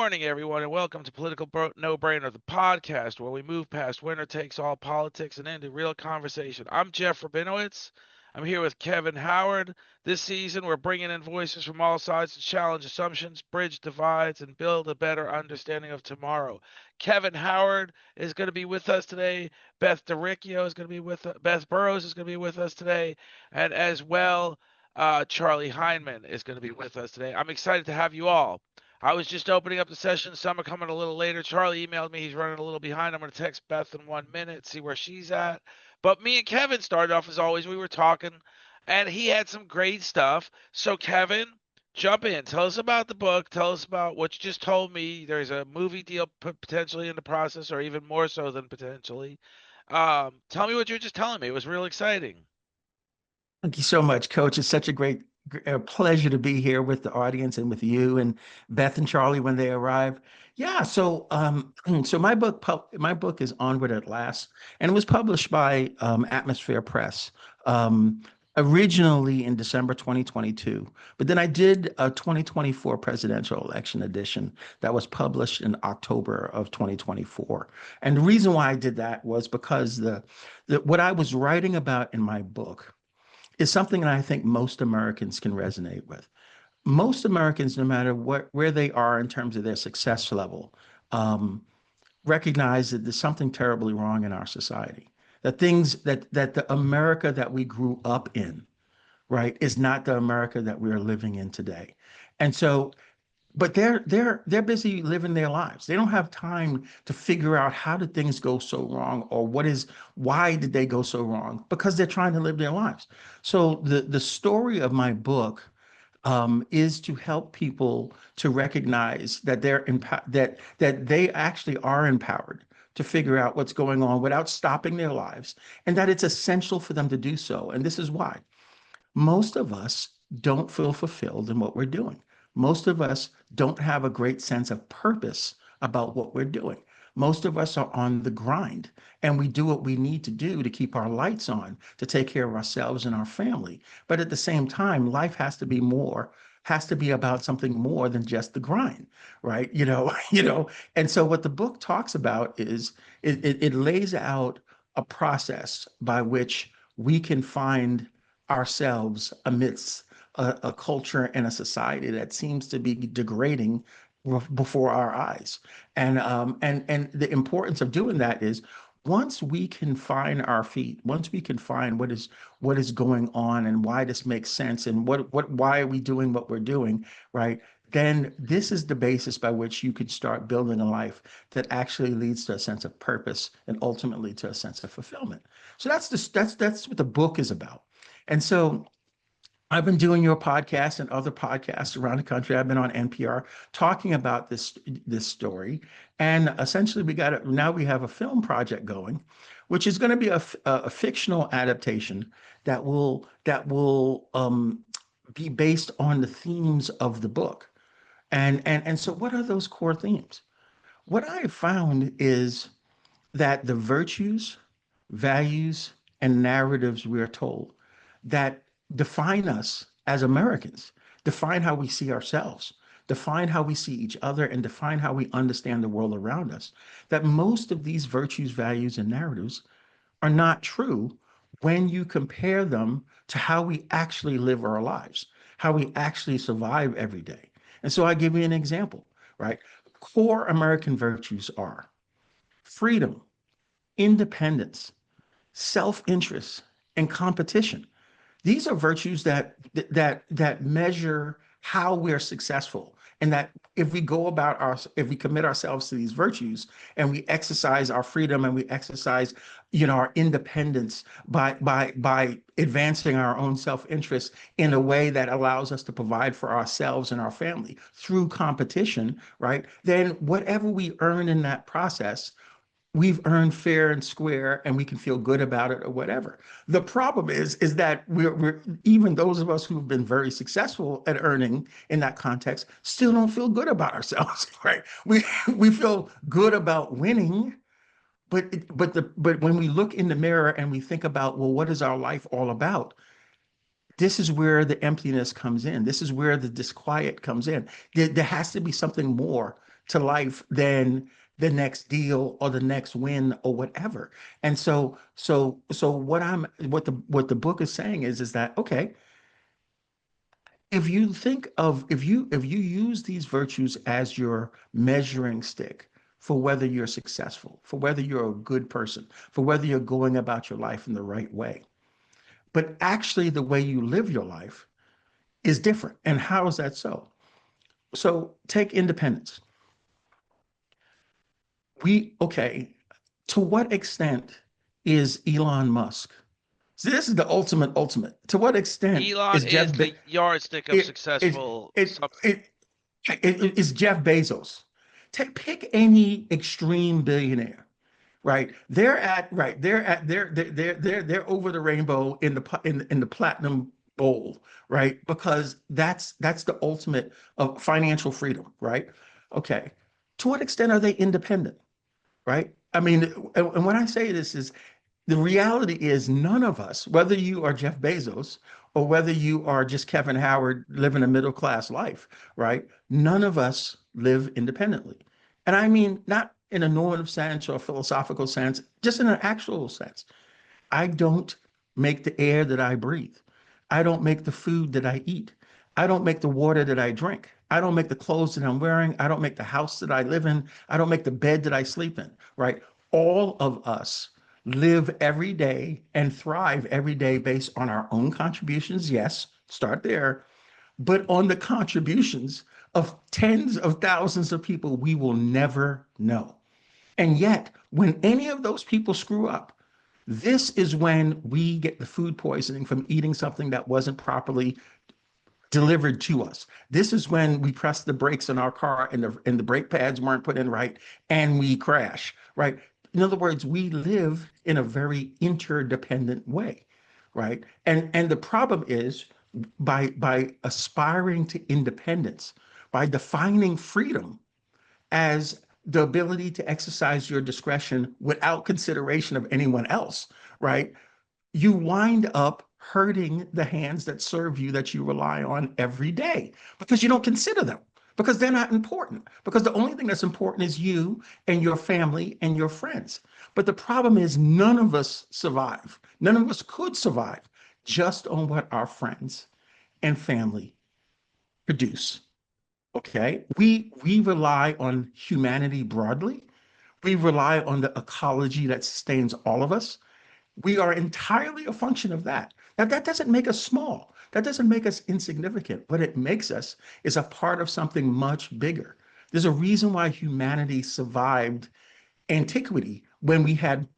morning, everyone, and welcome to Political No Brainer, the podcast where we move past winner takes all politics and into real conversation. I'm Jeff Rabinowitz. I'm here with Kevin Howard. This season, we're bringing in voices from all sides to challenge assumptions, bridge divides, and build a better understanding of tomorrow. Kevin Howard is going to be with us today. Beth Derrico is going to be with us. Beth Burrows is going to be with us today, and as well, Charlie Heinemann is going to be with us today. I'm excited to have you all. I was just opening up the session. Some are coming a little later. Charlie emailed me. He's running a little behind. I'm going to text Beth in 1 minute, see where she's at. But me and Kevin started off as always. We were talking, and he had some great stuff. So, Kevin, jump in. Tell us about the book. Tell us about what you just told me. There's a movie deal potentially in the process, or even more so than potentially. Tell me what you were just telling me. It was real exciting. Thank you so much, Coach. It's such a great pleasure to be here with the audience and with you and Beth and Charlie when they arrive. Yeah, so my book is Onward at Last, and it was published by Atmosphere Press. Um, Originally in December 2022, but then I did a 2024 presidential election edition that was published in October of 2024. And the reason why I did that was because the what I was writing about in my book is something that I think most Americans can resonate with. Most Americans, no matter where they are in terms of their success level, um, recognize that there's something terribly wrong in our society. That things that the America that we grew up in, right, is not the America that we are living in today. And so but they're busy living their lives. They don't have time to figure out how did things go so wrong or why did they go so wrong because they're trying to live their lives. So the story of my book is to help people to recognize that that they actually are empowered to figure out what's going on without stopping their lives, and that it's essential for them to do so. And this is why most of us don't feel fulfilled in what we're doing. Most of us don't have a great sense of purpose about what we're doing. Most of us are on the grind and we do what we need to do to keep our lights on, to take care of ourselves and our family. But at the same time, life has to be about something more than just the grind, right? And so what the book talks about is it lays out a process by which we can find ourselves amidst a culture and a society that seems to be degrading before our eyes. And the importance of doing that is once we can find our feet, once we can find what is going on and why this makes sense and why are we doing what we're doing, right? Then this is the basis by which you could start building a life that actually leads to a sense of purpose and ultimately to a sense of fulfillment. So that's what the book is about. And so I've been doing your podcast and other podcasts around the country. I've been on NPR talking about this story, and essentially now we have a film project going, which is going to be a fictional adaptation that will be based on the themes of the book. And so, what are those core themes? What I have found is that the virtues, values, and narratives we are told that define us as Americans, define how we see ourselves, define how we see each other, and define how we understand the world around us. That most of these virtues, values, and narratives are not true when you compare them to how we actually live our lives, how we actually survive every day. And so I give you an example, right? Core American virtues are freedom, independence, self-interest, and competition. These are virtues that measure how we're successful, and that if we commit ourselves to these virtues and we exercise our freedom and we exercise, our independence by advancing our own self-interest in a way that allows us to provide for ourselves and our family through competition, right? Then whatever we earn in that process we've earned fair and square and we can feel good about it or whatever. The problem is that we're even those of us who've been very successful at earning in that context still don't feel good about ourselves, right? We feel good about winning, but when we look in the mirror and we think about, well, what is our life all about? This is where the emptiness comes in. This is where the disquiet comes in. There has to be something more to life than the next deal or the next win or whatever. And so what the book is saying is that okay, if you think of if you use these virtues as your measuring stick for whether you're successful, for whether you're a good person, for whether you're going about your life in the right way, but actually the way you live your life is different. And how is that so? So take independence. Okay, to what extent is Elon Musk? So this is the ultimate. To what extent Elon is is the yardstick of it successful it it, it is Jeff Bezos? Pick any extreme billionaire, right? They're over the rainbow in the platinum bowl, right? Because that's the ultimate of financial freedom, right? Okay. To what extent are they independent, right? I mean, and when I say this is the reality is none of us, whether you are Jeff Bezos or whether you are just Kevin Howard living a middle class life, right? None of us live independently. And I mean, not in a normative sense or philosophical sense, just in an actual sense. I don't make the air that I breathe. I don't make the food that I eat. I don't make the water that I drink. I don't make the clothes that I'm wearing. I don't make the house that I live in. I don't make the bed that I sleep in, right? All of us live every day and thrive every day based on our own contributions. Yes, start there, but on the contributions of tens of thousands of people we will never know. And yet, when any of those people screw up, this is when we get the food poisoning from eating something that wasn't properly delivered to us. This is when we press the brakes in our car and the brake pads weren't put in right and we crash, right? In other words, we live in a very interdependent way, right? And the problem is by aspiring to independence, by defining freedom as the ability to exercise your discretion without consideration of anyone else, right? You wind up hurting the hands that serve you that you rely on every day because you don't consider them, because they're not important, because the only thing that's important is you and your family and your friends. But the problem is none of us survive. None of us could survive just on what our friends and family produce. Okay. We rely on humanity broadly. We rely on the ecology that sustains all of us. We are entirely a function of that. Now, that doesn't make us small. That doesn't make us insignificant. What it makes us is a part of something much bigger. There's a reason why humanity survived antiquity when we had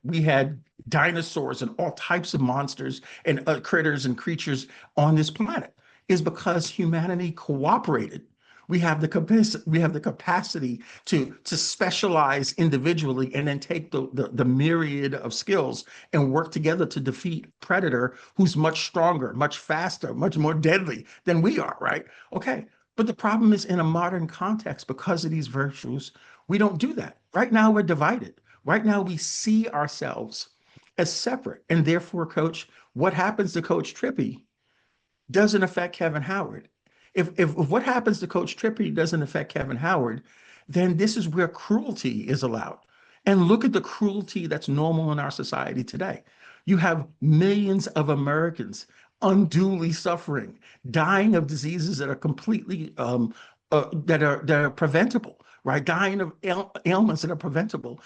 dinosaurs and all types of monsters and critters and creatures on this planet is because humanity cooperated. We have the capacity to specialize individually and then take the myriad of skills and work together to defeat predator who's much stronger, much faster, much more deadly than we are, right? Okay. But the problem is in a modern context, because of these virtues, we don't do that. Right now, we're divided. Right now, we see ourselves as separate. And therefore, coach, what happens to Coach Trippy doesn't affect Kevin Howard. If what happens to Coach Trippy doesn't affect Kevin Howard, then this is where cruelty is allowed. And look at the cruelty that's normal in our society today. You have millions of Americans unduly suffering, dying of diseases that are completely that are preventable, right? Dying of ailments that are preventable.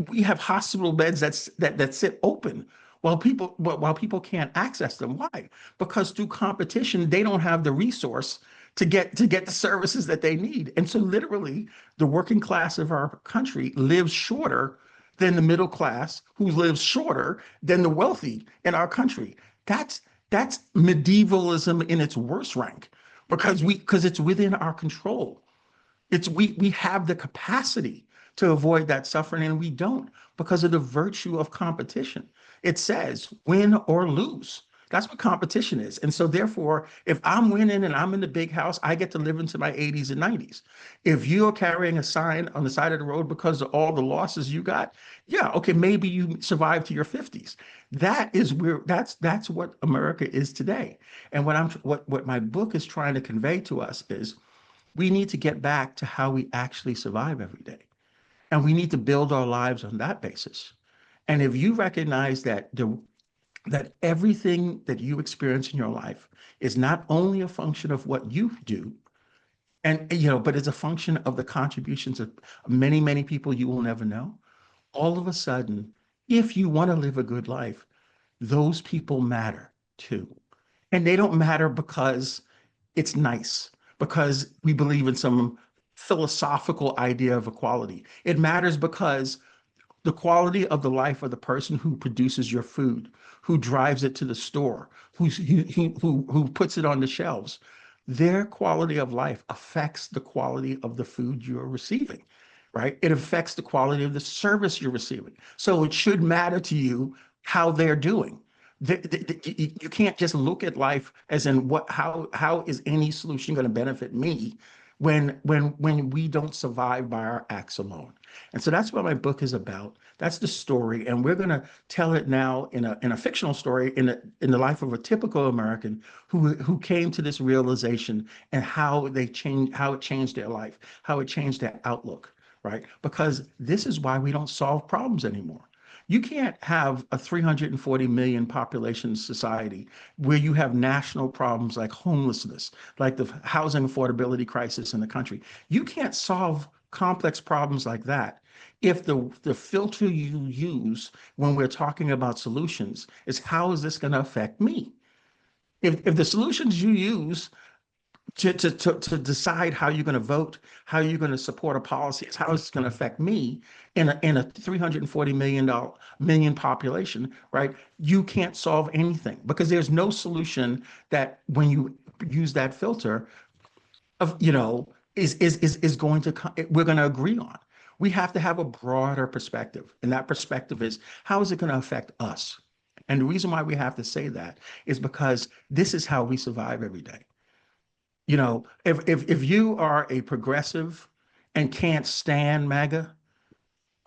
We have hospital beds that sit open while people can't access them. Why? Because through competition, they don't have the resource to get the services that they need. And so literally, the working class of our country lives shorter than the middle class, who lives shorter than the wealthy in our country. That's medievalism in its worst rank because it's within our control. We have the capacity to avoid that suffering, and we don't because of the virtue of competition. It says win or lose. That's what competition is. And so therefore, if I'm winning and I'm in the big house, I get to live into my 80s and 90s. If you're carrying a sign on the side of the road because of all the losses you got, yeah, okay, maybe you survive to your 50s. That's what America is today. And what my book is trying to convey to us is We need to get back to how we actually survive every day. And we need to build our lives on that basis. And if you recognize that everything that you experience in your life is not only a function of what you do, and but it's a function of the contributions of many, many people you will never know, all of a sudden, if you want to live a good life, those people matter too. And they don't matter because it's nice, because we believe in some philosophical idea of equality. It matters because the quality of the life of the person who produces your food, who drives it to the store, who puts it on the shelves, their quality of life affects the quality of the food you're receiving, right? It affects the quality of the service you're receiving. So it should matter to you how they're doing. You can't just look at life as in how is any solution going to benefit me when we don't survive by our acts alone. And so that's what my book is about. That's the story, and we're going to tell it now in a fictional story in the life of a typical American who came to this realization and how it changed their life, how it changed their outlook, right? Because this is why we don't solve problems anymore. You can't have a 340 million population society where you have national problems like homelessness, like the housing affordability crisis in the country. You can't solve complex problems like that if the filter you use when we're talking about solutions is how is this going to affect me? If the solutions you use to decide how you're going to vote, how you're going to support a policy, is how it's going to affect me in a 340 million population, right? You can't solve anything because there's no solution that when you use that filter of is going to we're going to agree on. We have to have a broader perspective, and that perspective is how is it going to affect us? And the reason why we have to say that is because this is how we survive every day. If you are a progressive and can't stand MAGA,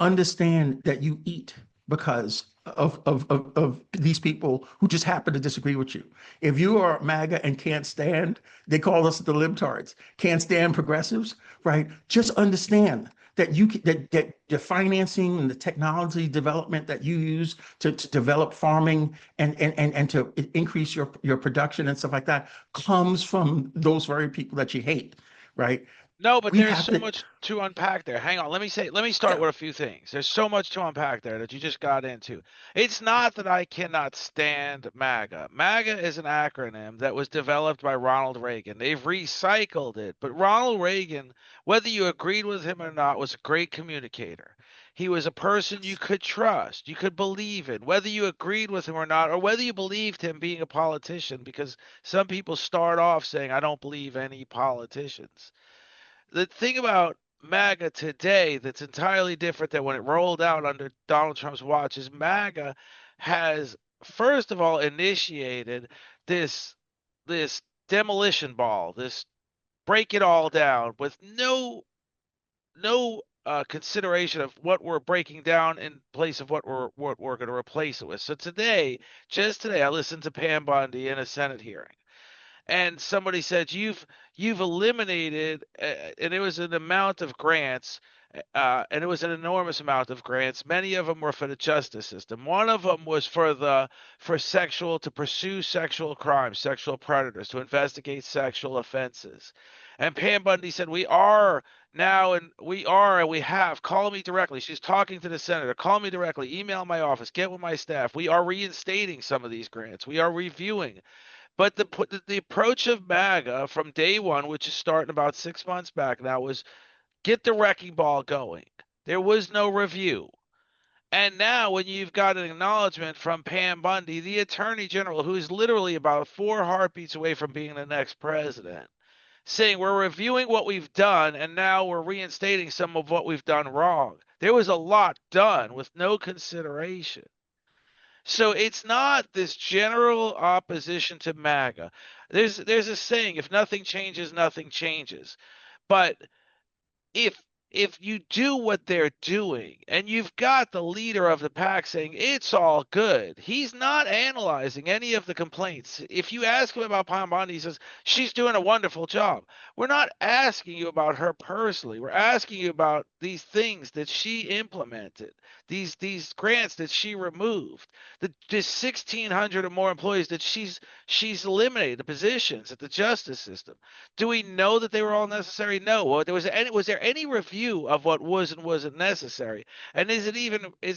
understand that you eat because of these people who just happen to disagree with you. If you are MAGA and can't stand, they call us the libtards, can't stand progressives, right? Just understand that that the financing and the technology development that you use to develop farming and to increase your production and stuff like that comes from those very people that you hate, right? No, but We there's have so to, much to unpack there. Hang on. Let me start yeah. with a few things. There's so much to unpack there that you just got into. It's not that I cannot stand MAGA. MAGA is an acronym that was developed by Ronald Reagan. They've recycled it, but Ronald Reagan, whether you agreed with him or not, was a great communicator. He was a person you could trust, you could believe in, whether you agreed with him or not, or whether you believed him being a politician, because some people start off saying, I don't believe any politicians. The thing about MAGA today that's entirely different than when it rolled out under Donald Trump's watch is MAGA has, first of all, initiated this this demolition ball, this break it all down with no consideration of what we're breaking down in place of what we're going to replace it with. So today, just today, I listened to Pam Bondi in a Senate hearing, and somebody said you've eliminated, and it was an amount of grants, and it was an enormous amount of grants. Many of them were for the justice system. One of them was for sexual to pursue sexual crimes, sexual predators, to investigate sexual offenses. And Pam Bundy said, we are now, and we have, call me directly. She's talking to the senator. Call me directly, email my office, get with my staff. We are reinstating some of these grants. We are reviewing. But the approach of MAGA from day one, which is starting about 6 months back now, was get the wrecking ball going. There was no review. And now, when you've got an acknowledgement from Pam Bondi, the attorney general, who is literally about 4 heartbeats away from being the next president, saying we're reviewing what we've done and now we're reinstating some of what we've done wrong. There was a lot done with no consideration. So it's not this general opposition to MAGA. There's a saying, if nothing changes, nothing changes. But if if you do what they're doing and you've got the leader of the pack saying it's all good, he's not analyzing any of the complaints. If you ask him about Pam Bondi, he says she's doing a wonderful job. We're not asking you about her personally. We're asking you about these things that she implemented, these grants that she removed, the 1,600 or more employees that she's eliminated, the positions at the justice system. Do we know that they were all necessary? No. Well, was there any review of what was and wasn't necessary? And is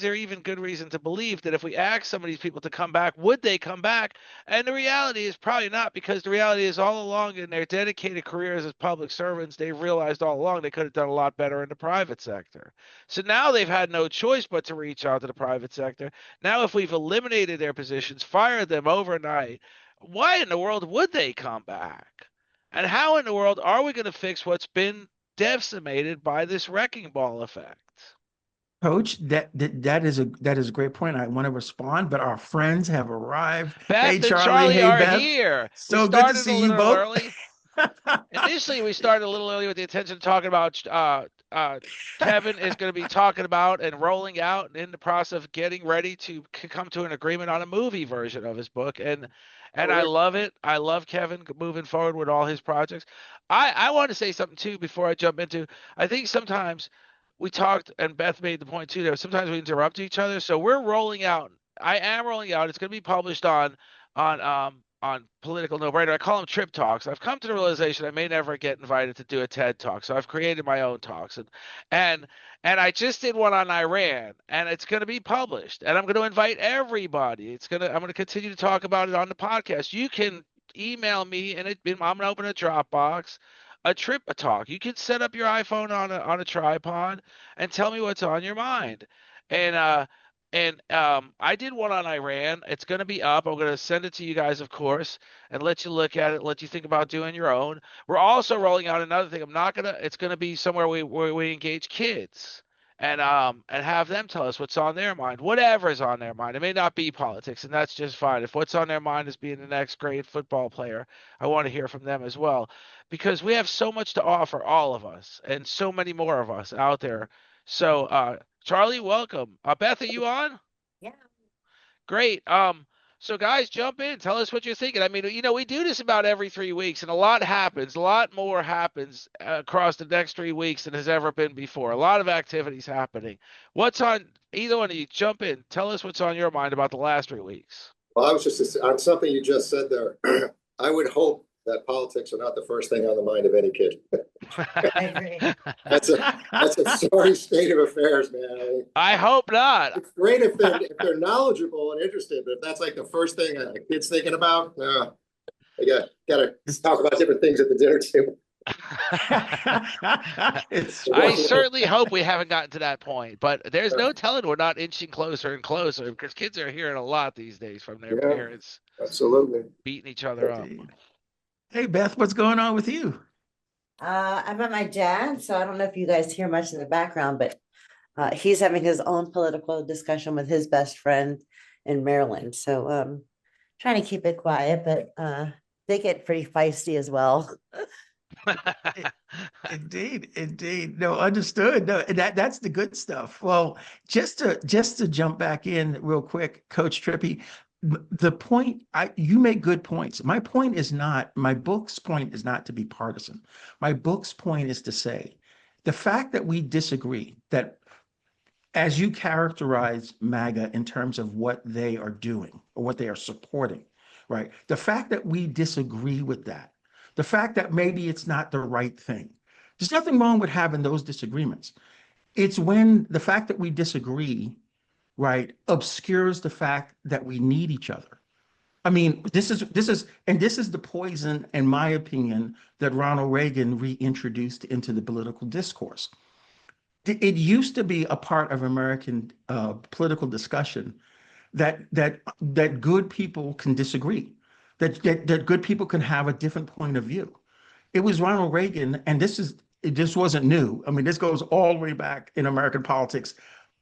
there even good reason to believe that if we ask some of these people to come back, would they come back? And the reality is probably not, because the reality is all along in their dedicated careers as public servants, they've realized all along they could have done a lot better in the private sector. So now they've had no choice but to reach out to the private sector. Now, if we've eliminated their positions, fired them overnight, why in the world would they come back? And how in the world are we going to fix what's been decimated by this wrecking ball effect? Coach, that is a great point. I want to respond, but our friends have arrived. Hey, Beth and Charlie. Charlie Hey, are Beth. here. We So good to started a see you little both. early. Initially, we started a little early with the intention of talking about Kevin is going to be talking about and rolling out and in the process of getting ready to come to an agreement on a movie version of his book. And I love it. I love Kevin moving forward with all his projects. I want to say something too before I jump into. I think sometimes we talked, and Beth made the point too, that sometimes we interrupt each other. So we're rolling out. I am rolling out. It's going to be published on Political No Brainer. I call them Trip Talks. I've come to the realization I may never get invited to do a TED Talk, so I've created my own talks, and and I just did one on Iran, and it's going to be published, and I'm going to invite everybody. I'm going to continue to talk about it on the podcast. You can email me, and I'm going to open a Dropbox. A talk. You can set up your iPhone on a tripod and tell me what's on your mind. And I did one on Iran. It's going to be up. I'm going to send it to you guys, of course, and let you look at it, let you think about doing your own. We're also rolling out another thing. It's going to be somewhere where we engage kids and have them tell us what's on their mind, whatever's on their mind. It may not be politics, and that's just fine. If what's on their mind is being the next great football player, I want to hear from them as well, because we have so much to offer, all of us, and so many more of us out there. So, Charlie, welcome. Beth, are you on? Yeah. Great. So guys, jump in. Tell us what you're thinking. I mean, we do this about every 3 weeks, and a lot happens. A lot more happens across the next 3 weeks than has ever been before. A lot of activities happening. What's on either one of you? Jump in. Tell us what's on your mind about the last 3 weeks. Well, I was just on something you just said there. I would hope that politics are not the first thing on the mind of any kid. I agree. That's a sorry state of affairs, man. I mean, I hope not. it's great if they're knowledgeable and interested, but if that's like the first thing a kid's thinking about, I gotta talk about different things at the dinner table. I certainly hope we haven't gotten to that point, but there's no telling we're not inching closer and closer, because kids are hearing a lot these days from their parents Absolutely. beating each other up. Hey, Beth, what's going on with you? I'm at my dad, so I don't know if you guys hear much in the background, but he's having his own political discussion with his best friend in Maryland. So trying to keep it quiet, but they get pretty feisty as well. Indeed. No, understood. No, that's the good stuff. Well, just to jump back in real quick, Coach Trippy, the point you make good points. My book's point is not to be partisan. My book's point is to say the fact that we disagree, that as you characterize MAGA in terms of what they are doing or what they are supporting, right? The fact that we disagree with that, the fact that maybe it's not the right thing. There's nothing wrong with having those disagreements. It's when the fact that we disagree, right, obscures the fact that we need each other. I mean, this is the poison, in my opinion, that Ronald Reagan reintroduced into the political discourse. It used to be a part of American political discussion that good people can disagree, that good people can have a different point of view. It was Ronald Reagan, and this wasn't new. I mean, this goes all the way back in American politics.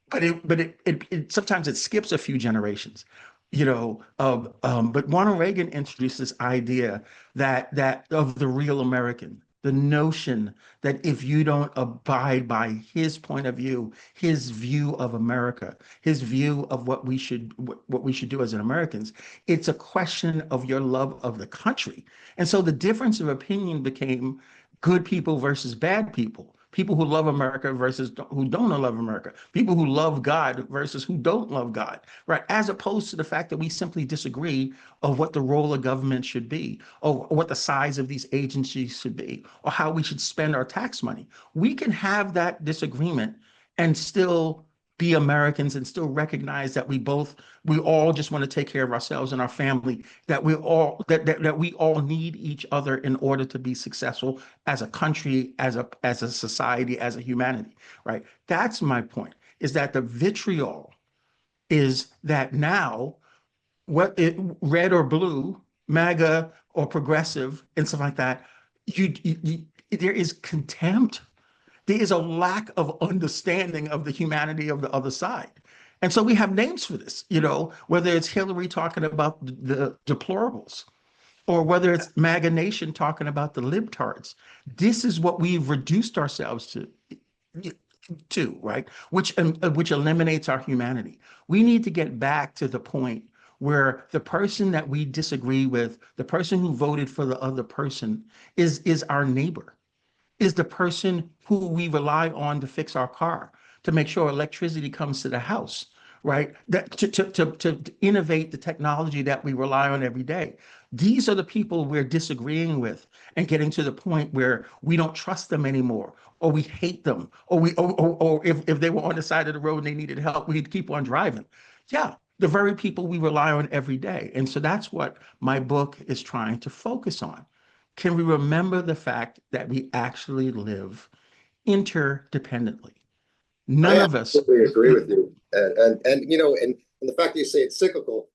But it sometimes it skips a few generations, but Ronald Reagan introduced this idea that of the real American, the notion that if you don't abide by his point of view, his view of America, his view of what we should do as Americans, it's a question of your love of the country. And so the difference of opinion became good people versus bad people. People who love America versus who don't love America. People who love God versus who don't love God, right? As opposed to the fact that we simply disagree of what the role of government should be, or what the size of these agencies should be, or how we should spend our tax money. We can have that disagreement and still be Americans and still recognize that we all just want to take care of ourselves and our family, that we all need each other in order to be successful as a country, as a society, as a humanity, right? That's my point, is that the vitriol is that now red or blue, MAGA or progressive and stuff like that, there is contempt. There is a lack of understanding of the humanity of the other side. And so we have names for this, whether it's Hillary talking about the deplorables, or whether it's MAGA Nation talking about the libtards. This is what we've reduced ourselves to, right? Which eliminates our humanity. We need to get back to the point where the person that we disagree with, the person who voted for the other person, is our neighbor, is the person who we rely on to fix our car, to make sure electricity comes to the house, right? To innovate the technology that we rely on every day. These are the people we're disagreeing with and getting to the point where we don't trust them anymore, or we hate them, or if they were on the side of the road and they needed help, we'd keep on driving. Yeah, the very people we rely on every day. And so that's what my book is trying to focus on. Can we remember the fact that we actually live interdependently? None I of us. absolutely agree with you. And the fact that you say it's cyclical,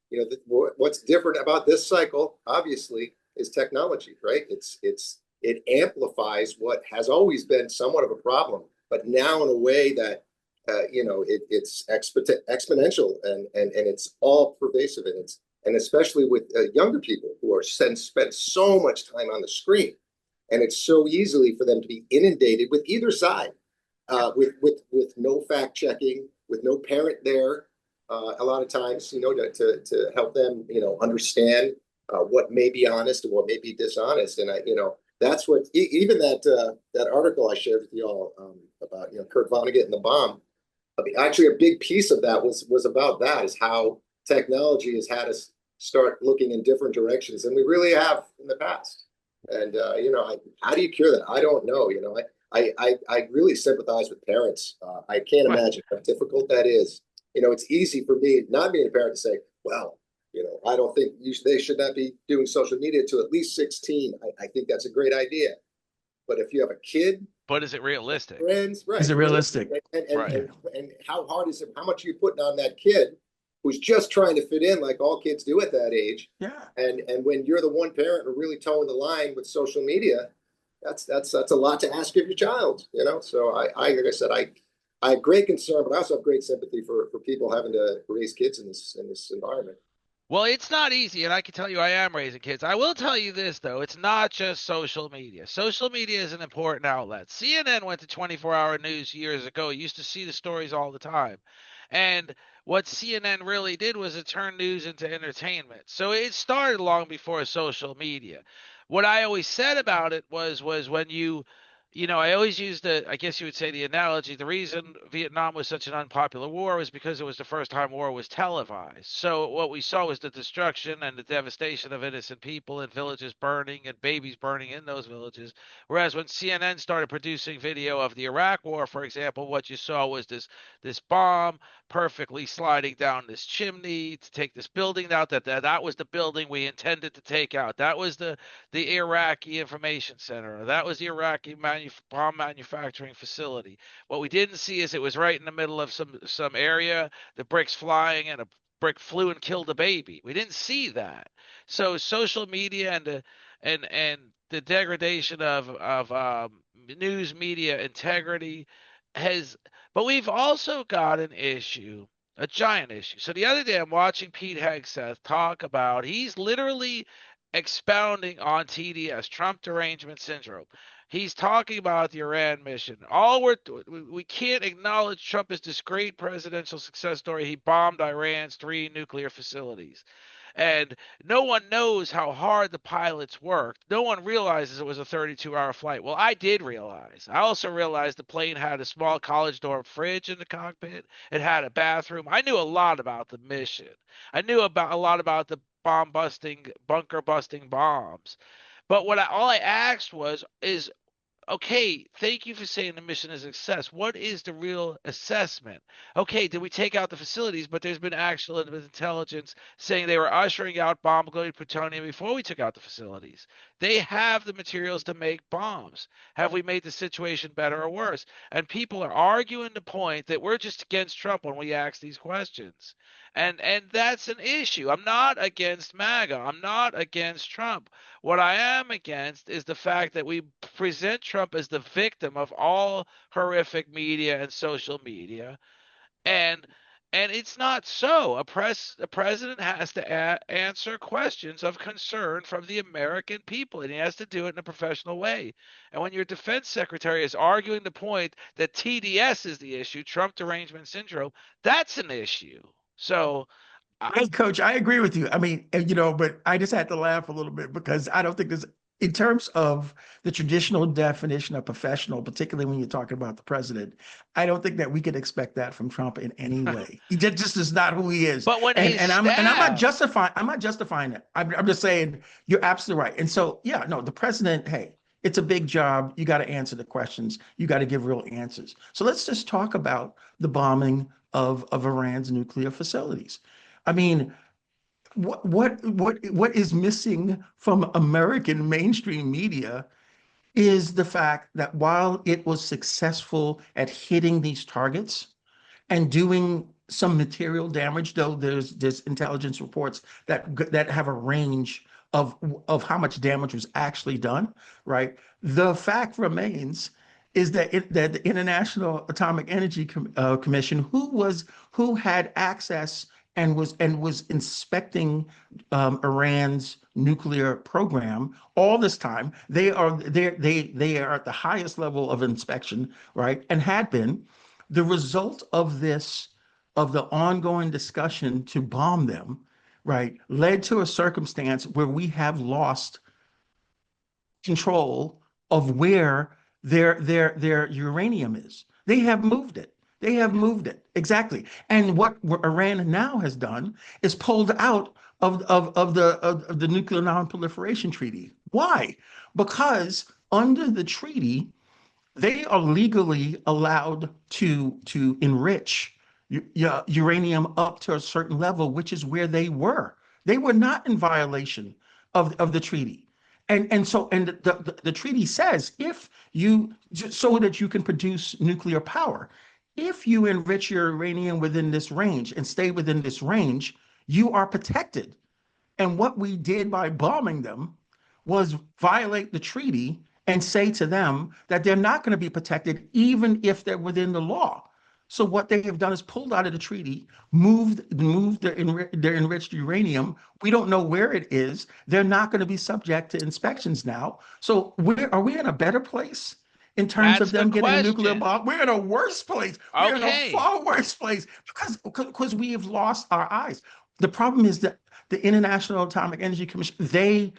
what's different about this cycle, obviously, is technology, right? It amplifies what has always been somewhat of a problem, but now in a way that it's exponential and it's all pervasive, and especially with younger people who are spend so much time on the screen, and it's so easily for them to be inundated with either side, with no fact checking, with no parent there, a lot of times, to help them, understand what may be honest and what may be dishonest, and that's what even that article I shared with you all about Kurt Vonnegut and the bomb. Actually, a big piece of that was about that, is how technology has had us start looking in different directions than we really have in the past. And how do you cure that? I don't know. I really sympathize with parents. I can't imagine how difficult that is. It's easy for me, not being a parent, to say, well, I don't think they should not be doing social media to at least 16. I think that's a great idea. But if you have a kid, but is it realistic? Friends, right? Is it realistic? And how hard is it? How much are you putting on that kid who's just trying to fit in, like all kids do at that age? Yeah. And when you're the one parent who really towing the line with social media, that's a lot to ask of your child. So like I said, I have great concern, but I also have great sympathy for people having to raise kids in this environment. Well, it's not easy, and I can tell you I am raising kids. I will tell you this, though. It's not just social media. Social media is an important outlet. CNN went to 24-hour news years ago. You used to see the stories all the time. And what CNN really did was it turned news into entertainment. So it started long before social media. What I always said about it was when I always use I guess you would say the analogy, the reason Vietnam was such an unpopular war was because it was the first time war was televised. So what we saw was the destruction and the devastation of innocent people and villages burning and babies burning in those villages. Whereas when CNN started producing video of the Iraq war, for example, what you saw was this bomb perfectly sliding down this chimney to take this building out. That was the building we intended to take out. That was the Iraqi information center. That was the Iraqi bomb manufacturing facility. What we didn't see is it was right in the middle of some area, the bricks flying, and a brick flew and killed a baby. We didn't see that. So social media and the degradation of news media integrity has, but we've also got an issue, a giant issue. So the other day I'm watching Pete Hegseth talk about, he's literally expounding on TDS, Trump derangement syndrome. He's talking about the Iran mission. We can't acknowledge Trump as this great presidential success story. He bombed Iran's 3 nuclear facilities. And no one knows how hard the pilots worked. No one realizes it was a 32-hour flight. Well, I did realize. I also realized the plane had a small college dorm fridge in the cockpit. It had a bathroom. I knew a lot about the mission. I knew about a lot about the bunker busting bombs. But all I asked is okay, thank you for saying the mission is a success. What is the real assessment? Okay, did we take out the facilities? But there's been actual intelligence saying they were ushering out bomb-grade plutonium before we took out the facilities. They have the materials to make bombs. Have we made the situation better or worse? And people are arguing the point that we're just against Trump when we ask these questions. And that's an issue. I'm not against MAGA. I'm not against Trump. What I am against is the fact that we present Trump as the victim of all horrific media and social media, and it's not so. A president has to answer questions of concern from the American people, and he has to do it in a professional way. And when your defense secretary is arguing the point that TDS is the issue, Trump derangement syndrome, that's an issue. So Hey, Coach, I agree with you. I mean, but I just had to laugh a little bit because I don't think there's, in terms of the traditional definition of professional, particularly when you're talking about the president, I don't think that we could expect that from Trump in any way. He just is not who he is. But when I'm not justifying it. I'm just saying you're absolutely right. And so, yeah, no, the president, hey, it's a big job. You got to answer the questions. You got to give real answers. So let's just talk about the bombing of Iran's nuclear facilities. I mean, what is missing from American mainstream media is the fact that while it was successful at hitting these targets and doing some material damage, though there's intelligence reports that have a range of how much damage was actually done, right? The fact remains is that the International Atomic Energy Commission, who had access and was inspecting Iran's nuclear program all this time. They are at the highest level of inspection, right? And had been. The result of the ongoing discussion to bomb them, right, led to a circumstance where we have lost control of where their uranium is. They have moved it. They have moved it. Exactly. And what Iran now has done is pulled out of the Nuclear Non-Proliferation Treaty. Why? Because under the treaty, they are legally allowed to enrich uranium up to a certain level, which is where they were. They were not in violation of the treaty. And so the treaty says if you, so that you can produce nuclear power, if you enrich your uranium within this range and stay within this range, you are protected. And what we did by bombing them was violate the treaty and say to them that they're not going to be protected even if they're within the law. So what they have done is pulled out of the treaty, moved their enriched uranium. We don't know where it is. They're not going to be subject to inspections now. So are we in a better place in terms of them getting a nuclear bomb? We're in a worse place. We're in a far worse place because we have lost our eyes. The problem is that the International Atomic Energy Commission, they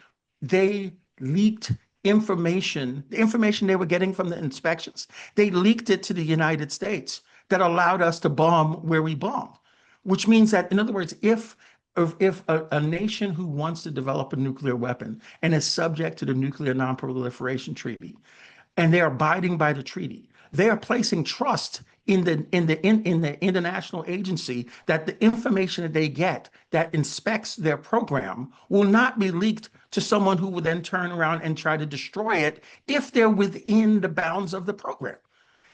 leaked information, the information they were getting from the inspections. They leaked it to the United States that allowed us to bomb where we bombed, which means that, in other words, if a nation who wants to develop a nuclear weapon and is subject to the Nuclear Non-Proliferation Treaty, and they're abiding by the treaty, they are placing trust in the international agency that the information that they get that inspects their program will not be leaked to someone who will then turn around and try to destroy it if they're within the bounds of the program.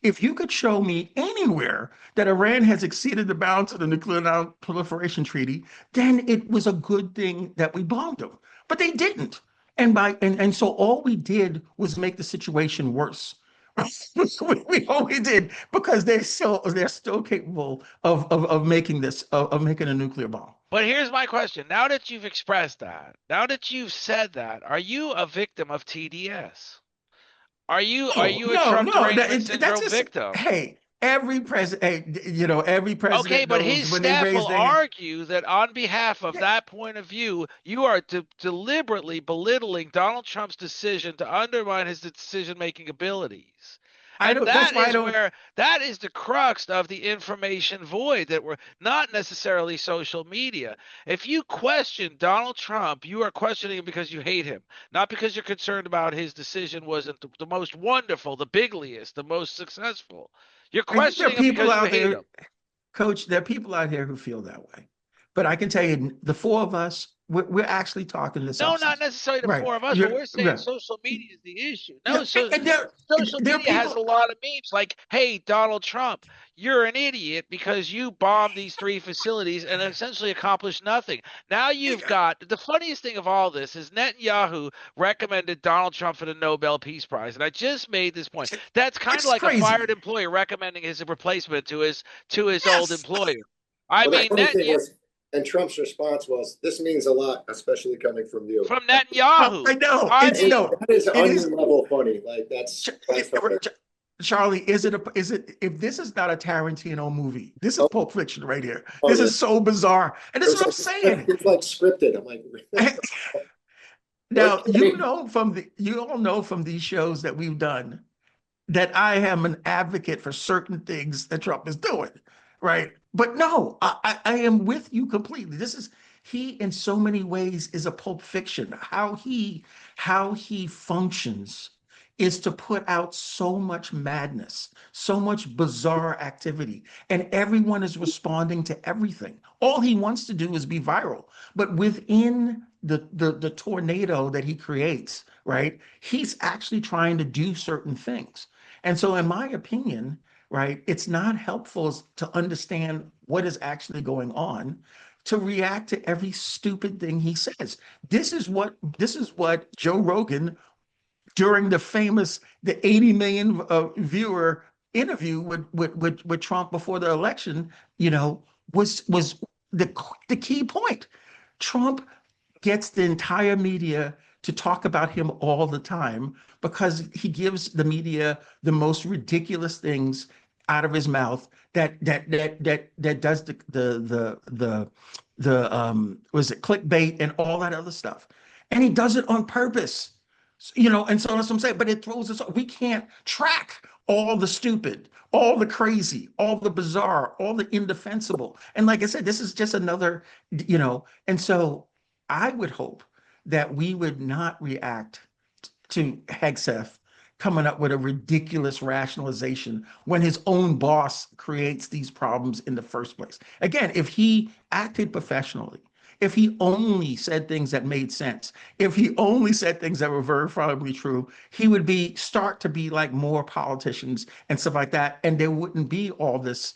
If you could show me anywhere that Iran has exceeded the bounds of the Nuclear Non-Proliferation Treaty, then it was a good thing that we bombed them. But they didn't. And so all we did was make the situation worse. we did, because they're still capable of making a nuclear bomb. But here's my question. Now that you've expressed that, now that you've said that, are you a victim of TDS? Are you a No, Trump no, derangement that's syndrome just, victim? hey, every president, hey, every Okay, president but knows his when they staff raise will their hand. argue that on behalf of Yeah, that point of view, you are deliberately belittling Donald Trump's decision to undermine his decision-making abilities. I And don't, that's that why I is don't, where that is the crux of the information void that we're not necessarily social media. If you question Donald Trump, you are questioning him because you hate him, not because you're concerned about his decision wasn't the most wonderful, the bigliest, the most successful. You're there are questioning him people because you out hate there, him. Coach, there are people out here who feel that way. But I can tell you, the four of us, we're actually talking to No, not substance. necessarily the Right. four of us, but You're we're saying right. social media is the issue. Yeah. No, so And social there are media has people. a lot of memes like, hey, Donald Trump, you're an idiot because you bombed these 3 facilities and essentially accomplished nothing. Now you've got the funniest thing of all this is Netanyahu recommended Donald Trump for the Nobel Peace Prize. And I just made this point. That's kind Which of is like a crazy. fired employee recommending his replacement to his old Yes. employer. I Well, the mean, funny thing was, and Trump's response was, "This means a lot, especially coming from you." from No, Netanyahu. I know. I It's mean, no. That is It is. onion level funny. Like that's funny. Charlie, is it, if this is not a Tarantino movie, this is Oh, Pulp Fiction right here. oh This yeah, is so bizarre. And it this is was what I'm like saying. it's like scripted. I'm like, Now, I mean, you all know from these shows that we've done that I am an advocate for certain things that Trump is doing, right? But no, I am with you completely. He in so many ways is a Pulp Fiction. How he functions is to put out so much madness, so much bizarre activity, and everyone is responding to everything. All he wants to do is be viral. But within the tornado that he creates, right? He's actually trying to do certain things. And so, in my opinion, right, it's not helpful to understand what is actually going on to react to every stupid thing he says. This is what Joe Rogan during the 80 million viewer interview with Trump before the election, was the the key point. Trump gets the entire media to talk about him all the time because he gives the media the most ridiculous things out of his mouth that does the was it clickbait and all that other stuff, and he does it on purpose. And so that's what I'm saying. But it throws us. We can't track all the stupid, all the crazy, all the bizarre, all the indefensible. And like I said, this is just another. And so I would hope that we would not react to Hegseth coming up with a ridiculous rationalization when his own boss creates these problems in the first place. Again, if he acted professionally, if he only said things that made sense, if he only said things that were verifiably true, he would start to be like more politicians and stuff like that, and there wouldn't be all this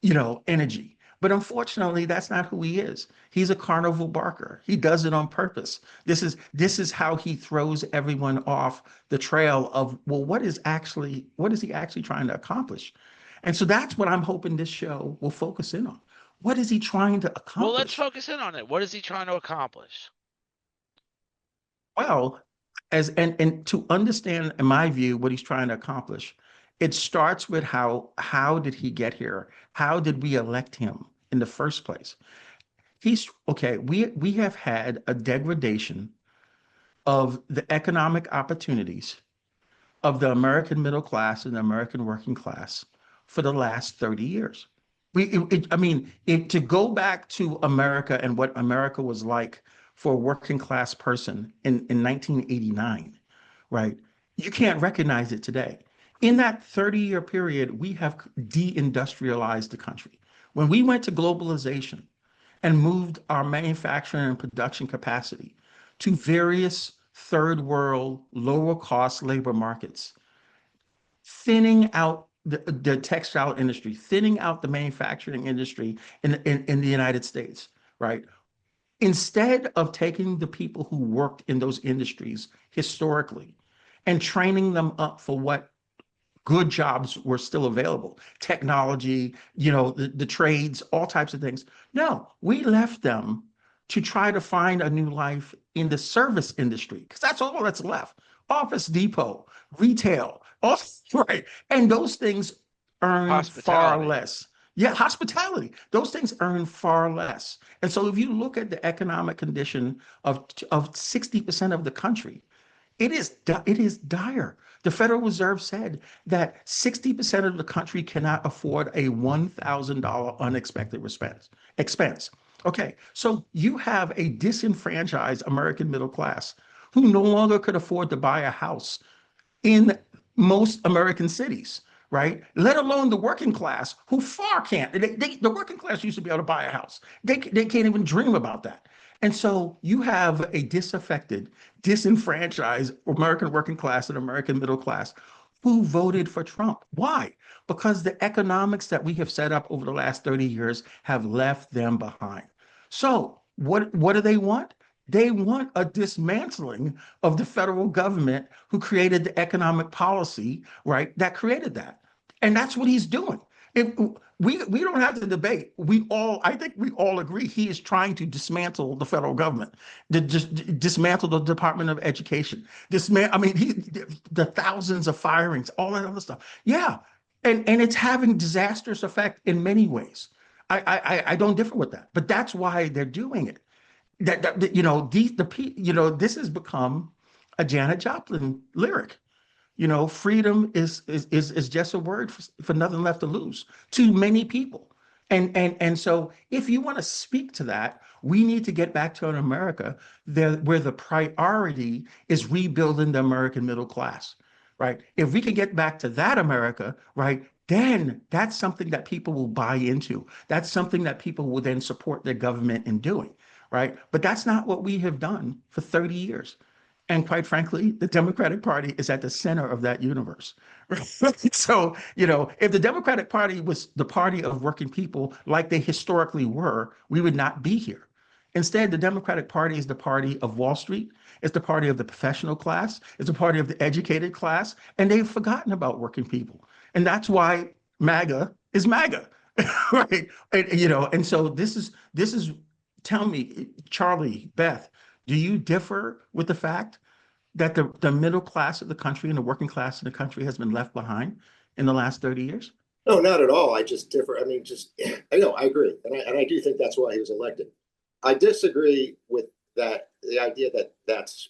energy. But unfortunately, that's not who he is. He's a carnival barker. He does it on purpose. This is how he throws everyone off the trail of, well, what is he actually trying to accomplish? And so that's what I'm hoping this show will focus in on. What is he trying to well, let's accomplish? focus in on it. What is he trying to accomplish? Well, and to understand, in my view, what he's trying to accomplish, it starts with how did he get here? How did we elect him in the first place? He's okay. We have had a degradation of the economic opportunities of the American middle class and the American working class for the last 30 years. I mean, to go back to America and what America was like for a working class person in 1989, right? You can't recognize it today. In that 30-year period, we have deindustrialized the country. When we went to globalization and moved our manufacturing and production capacity to various third world, lower cost labor markets, thinning out the textile industry, thinning out the manufacturing industry in the United States, right? Instead of taking the people who worked in those industries historically and training them up for what good jobs were still available, technology, the trades, all types of things. No, we left them to try to find a new life in the service industry, because that's all that's left. Office Depot, retail, all, right? And those things earn far Hospitality. less. Yeah, hospitality. Those things earn far less. And so if you look at the economic condition of 60% of the country, it is dire. The Federal Reserve said that 60% of the country cannot afford a $1,000 unexpected expense. Okay, so you have a disenfranchised American middle class who no longer could afford to buy a house in most American cities, right? Let alone the working class, who far can't. The working class used to be able to buy a house. They can't even dream about that. And so you have a disaffected, disenfranchised American working class and American middle class who voted for Trump. Why? Because the economics that we have set up over the last 30 years have left them behind. So what do they want? They want a dismantling of the federal government who created the economic policy, right, that created that. And that's what he's doing. If we don't have to debate. I think we all agree he is trying to dismantle the federal government, dismantle the Department of Education. The thousands of firings, all that other stuff. Yeah. And it's having disastrous effect in many ways. I don't differ with that, but that's why they're doing it. This has become a Janet Joplin lyric. Freedom is just a word for nothing left to lose to many people. And so if you want to speak to that, we need to get back to an America where the priority is rebuilding the American middle class, right? If we can get back to that America, right, then that's something that people will buy into. That's something that people will then support their government in doing, right? But that's not what we have done for 30 years. And quite frankly, the Democratic Party is at the center of that universe. So, if the Democratic Party was the party of working people like they historically were, we would not be here. Instead, the Democratic Party is the party of Wall Street. It's the party of the professional class. It's the party of the educated class. And they've forgotten about working people. And that's why MAGA is MAGA, right? And so this is, tell me, Charlie, Beth, do you differ with the fact that the middle class of the country and the working class of the country has been left behind in the last 30 years? No, not at all. I just differ. I mean, I know, I agree. And I do think that's why he was elected. I disagree with the idea that that's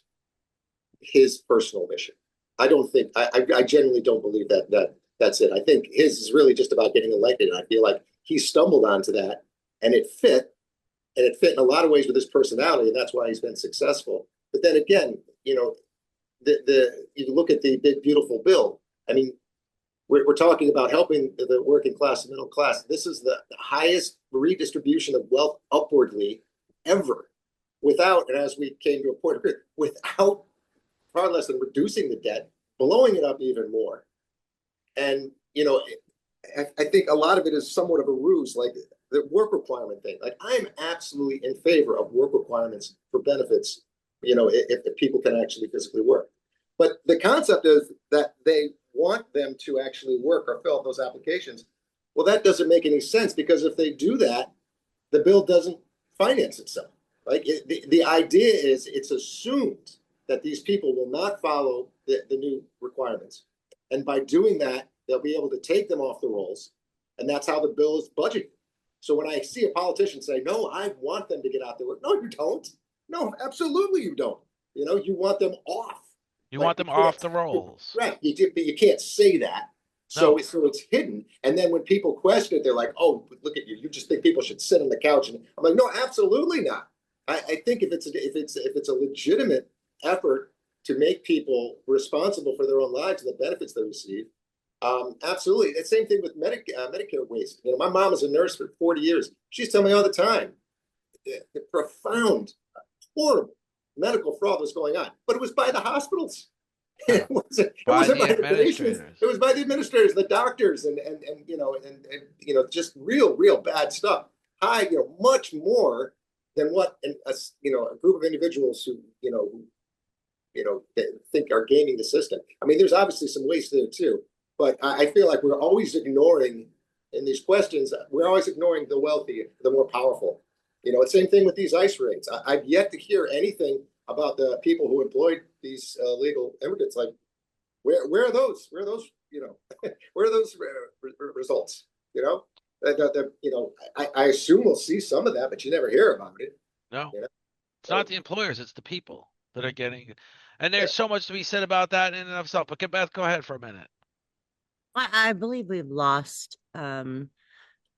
his personal mission. I don't think, I genuinely don't believe that's it. I think his is really just about getting elected. And I feel like he stumbled onto that and it fit. And it fit in a lot of ways with his personality, and that's why he's been successful. But then again, you look at the big beautiful bill. I mean, we're talking about helping the working class and middle class. This is the highest redistribution of wealth upwardly ever, without, and as we came to a point, without far less than reducing the debt, blowing it up even more. And I think a lot of it is somewhat of a ruse, like the work requirement thing. Like, I'm absolutely in favor of work requirements for benefits, if people can actually physically work. But the concept is that they want them to actually work or fill out those applications. Well, that doesn't make any sense, because if they do that, the bill doesn't finance itself. Like, the idea is it's assumed that these people will not follow the new requirements. And by doing that, they'll be able to take them off the rolls. And that's how the bill is budgeted. So when I see a politician say, no, I want them to get out there, no, you don't. No, absolutely you don't. You want them off. You want them off the rolls. Right. You can't say that. So, no. So it's hidden. And then when people question it, they're like, oh, look at you. You just think people should sit on the couch. And I'm like, no, absolutely not. I think if it's a legitimate effort to make people responsible for their own lives and the benefits they receive, absolutely. The same thing with Medicare waste. My mom was a nurse for 40 years. She's telling me all the time the profound, horrible medical fraud was going on, but it was by the hospitals. It wasn't by the patients. It was by the administrators, the doctors, and just real bad stuff. Much more than what a group of individuals who think are gaming the system. I mean, there's obviously some waste there too. But I feel like we're always ignoring, in these questions, we're always ignoring the wealthy, the more powerful. You know, same thing with these ICE raids. I've yet to hear anything about the people who employed these illegal immigrants. Like, where are those? Where are those? You know, where are those results? You know, you know, I assume we'll see some of that, but you never hear about it. No, You know? it's not the employers, it's the people that are getting it. And there's so much to be said about that in and of itself. But Beth, go ahead for a minute. I believe we've lost on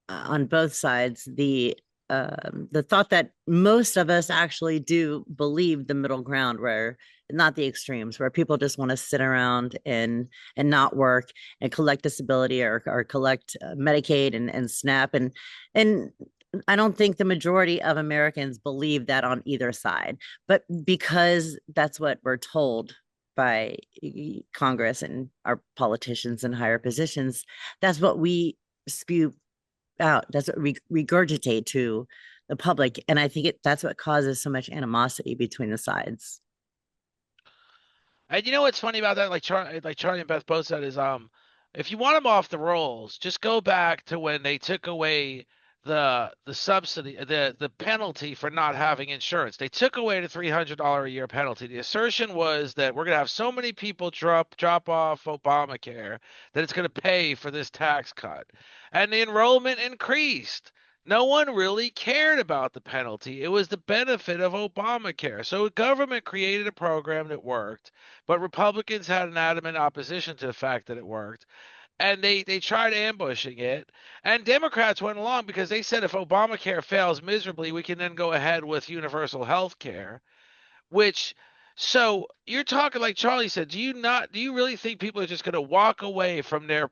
both sides the thought that most of us actually do believe the middle ground, where not the extremes, where people just want to sit around and not work and collect disability or collect Medicaid and SNAP and I don't think the majority of Americans believe that on either side, but because that's what we're told by Congress and our politicians in higher positions, that's what we spew out. That's what we regurgitate to the public, and I think that's what causes so much animosity between the sides. And you know what's funny about that? Like Charlie and Beth both said is if you want them off the rolls, just go back to when they took away the subsidy, the penalty for not having insurance. They took away the $300 a year penalty. The assertion was that we're going to have so many people drop off Obamacare that it's going to pay for this tax cut. And the enrollment increased. No one really cared about the penalty. It was the benefit of Obamacare. So government created a program that worked, but Republicans had an adamant opposition to the fact that it worked. And they tried ambushing it. And Democrats went along because they said if Obamacare fails miserably, we can then go ahead with universal health care, which so you're talking like Charlie said, do you really think people are just going to walk away from their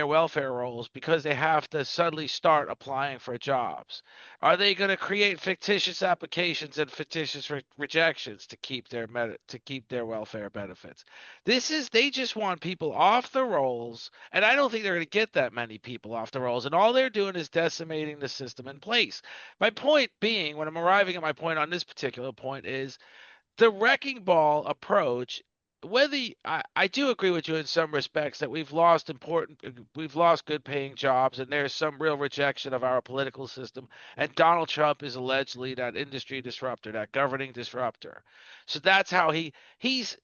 welfare rolls because they have to suddenly start applying for jobs? Are they going to create fictitious applications and fictitious rejections to keep their welfare benefits? They just want people off the rolls, and I don't think they're going to get that many people off the rolls, and all they're doing is decimating the system in place. My point being, when I'm arriving at my point on this particular point is the wrecking ball approach. I do agree with you in some respects that we've lost good paying jobs, and there's some real rejection of our political system, and Donald Trump is allegedly that industry disruptor, that governing disruptor. So that's how his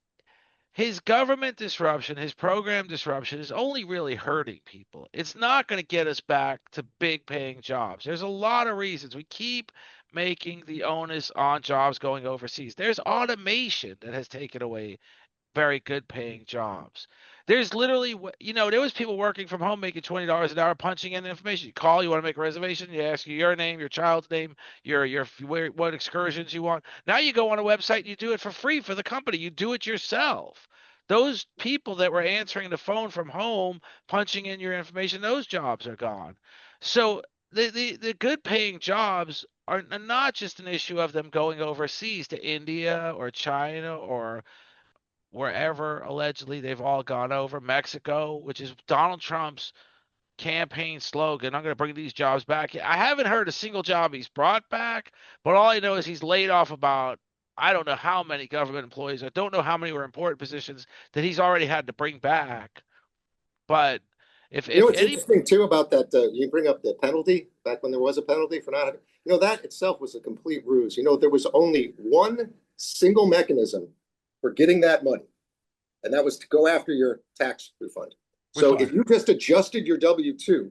government disruption, his program disruption is only really hurting people. It's not going to get us back to big paying jobs. There's a lot of reasons. We keep making the onus on jobs going overseas. There's automation that has taken away very good paying jobs. There's literally, there was people working from home making $20 an hour punching in information. You call, you want to make a reservation, you ask you your name, your child's name, what excursions you want. Now you go on a website and you do it for free for the company. You do it yourself. Those people that were answering the phone from home, punching in your information, those jobs are gone. So the good paying jobs are not just an issue of them going overseas to India or China or wherever allegedly they've all gone over, Mexico, which is Donald Trump's campaign slogan. I'm going to bring these jobs back. I haven't heard a single job he's brought back, but all I know is he's laid off about, I don't know how many government employees. I don't know how many were important positions that he's already had to bring back. But if what's interesting too about that, you bring up the penalty back when there was a penalty for not having, that itself was a complete ruse. There was only one single mechanism for getting that money, and that was to go after your tax refund. So if you just adjusted your W-2,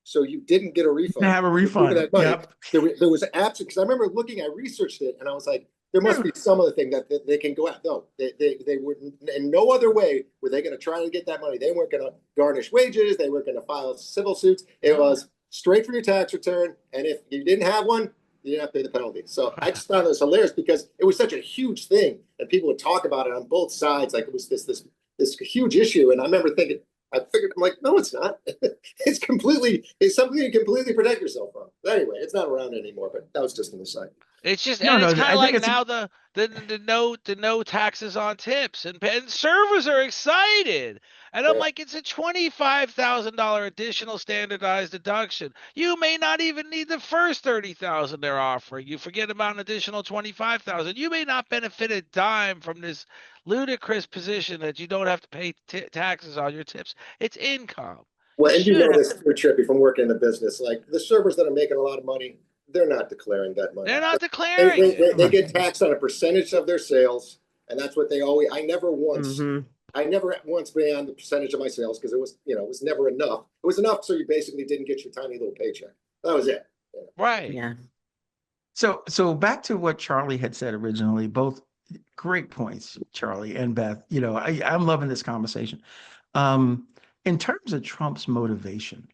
so you didn't get a refund, have a refund. That money, yep. There was apps, because I remember I researched it, and I was like, there must be some other thing that they can go at. No, they wouldn't. In no other way were they going to try to get that money. They weren't going to garnish wages. They weren't going to file civil suits. It was straight from your tax return, and if you didn't have one, you didn't have to pay the penalty. So I just found this hilarious because it was such a huge thing, and people would talk about it on both sides like it was this huge issue. And I remember thinking, I'm like, no, it's not. It's something you completely protect yourself from. But anyway, it's not around anymore, but that was just an aside. It's just, it's kind of like now the no taxes on tips, and servers are excited. And I'm like, it's a $25,000 additional standardized deduction. You may not even need the first $30,000 they're offering. You forget about an additional $25,000. You may not benefit a dime from this ludicrous position that you don't have to pay taxes on your tips. It's income. Well, and this too, Trippy, from working in the business, like the servers that are making a lot of money, they're not declaring that money. They're not They, declaring it. they get taxed on a percentage of their sales, and that's what they always. I never once been on the percentage of my sales because it was, it was never enough. It was enough so you basically didn't get your tiny little paycheck. That was it. Right. Yeah. So back to what Charlie had said originally, both great points, Charlie and Beth. I'm loving this conversation. In terms of Trump's motivation,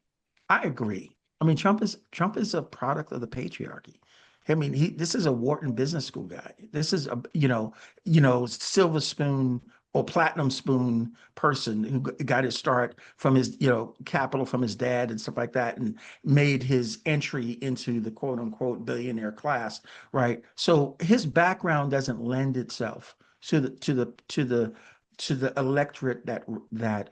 I agree. I mean, Trump is a product of the patriarchy. I mean, this is a Wharton Business School guy. This is a silver spoon or platinum spoon person who got his start from his capital from his dad and stuff like that, and made his entry into the quote unquote billionaire class, right? So his background doesn't lend itself to the electorate that